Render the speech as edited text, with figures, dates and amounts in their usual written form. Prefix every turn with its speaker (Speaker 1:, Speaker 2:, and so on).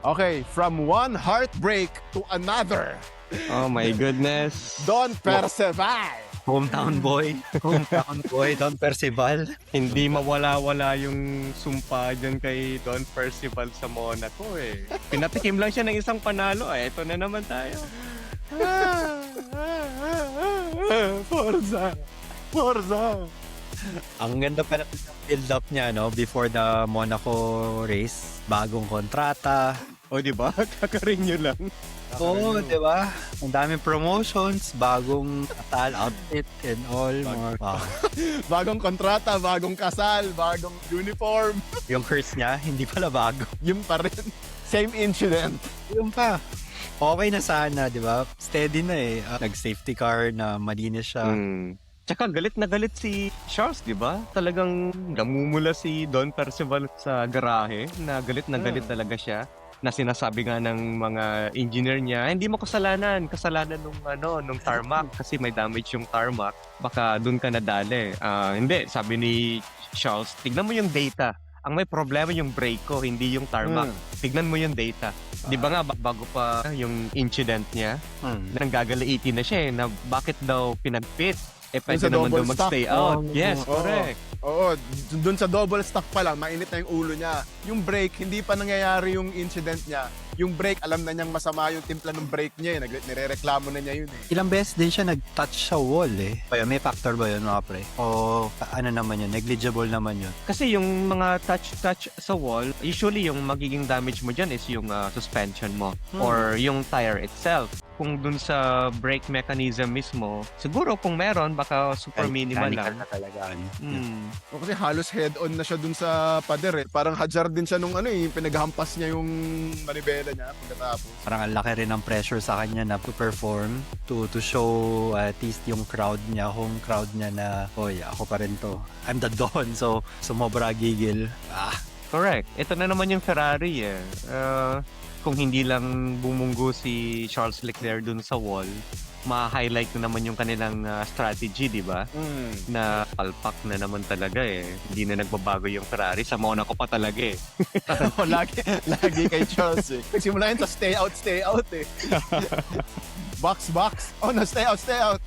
Speaker 1: Okay, from one heartbreak to another.
Speaker 2: Oh my goodness.
Speaker 1: Don Perceval.
Speaker 3: Hometown boy. Hometown boy, Don Percival.
Speaker 2: Hindi mawala-wala yung sumpa dyan kay Don Percival sa Monaco eh. Pinatikim lang siya ng isang panalo eh. Ito na naman tayo.
Speaker 1: Forza. Forza.
Speaker 3: Ang ganda pa ng build-up niya, no? Before the Monaco race. Bagong kontrata.
Speaker 2: O diba? Kakaring nyo lang.
Speaker 3: Oo, di ba? Ang daming promotions, bagong katal, outfit, and all. Wow.
Speaker 1: Bagong kontrata, bagong kasal, bagong uniform.
Speaker 3: Yung curse niya, hindi pala bago.
Speaker 1: Yun pa rin. Same incident.
Speaker 3: Yung pa. Okay na sana, di ba? Steady na eh. Nag-safety car na malinis siya.
Speaker 2: Tsaka galit na galit si Charles, di ba? Talagang namumula si Don Percival sa garahe na galit talaga siya. Na sinasabi nga ng mga engineer niya, hindi mo kasalanan nung tarmac kasi may damage yung tarmac, baka doon ka nadali. Hindi, sabi ni Charles, tignan mo yung data. Ang may problema yung brake ko, hindi yung tarmac. Tignan mo yung data. Di ba nga, bago pa yung incident niya, nanggagaliitin na siya na bakit daw pinagpit. Pwede naman daw magstay out. Yes, correct.
Speaker 1: Oo, dun sa double stack pa lang, mainit na yung ulo niya. Yung brake, hindi pa nangyayari yung incident niya. Yung brake, alam na niyang masama yung timpla ng brake niya. Nire-reklamo na niya yun eh.
Speaker 3: Ilang beses din siya nag-touch sa wall eh. May factor ba yun mga pre? O ano naman yun? Negligible naman yun?
Speaker 2: Kasi yung mga touch sa wall, usually yung magiging damage mo dyan is yung suspension mo or yung tire itself. Kung dun sa brake mechanism mismo, siguro kung meron, baka super minimal lang.
Speaker 3: Na talaga.
Speaker 1: O kasi halos head-on na siya dun sa pader eh. Parang hajar din siya nung pinaghampas niya yung manibela niya pagkatapos.
Speaker 3: Parang ang laki rin ng pressure sa kanya na to perform, to show at least yung crowd niya, home crowd niya na, oy, ako pa rin to. I'm the Don, so sumobra gigil.
Speaker 2: Correct. Ito na naman yung Ferrari eh. Kung hindi lang bumunggo si Charles Leclerc dun sa wall, ma-highlight na naman yung kanilang strategy, di ba? Na palpak na naman talaga eh. Hindi na nagbabago yung Ferrari. Sa Monaco pa talaga eh.
Speaker 1: lagi kay Charles eh. Nagsimula yun sa stay out eh. Box. Oh no, stay out.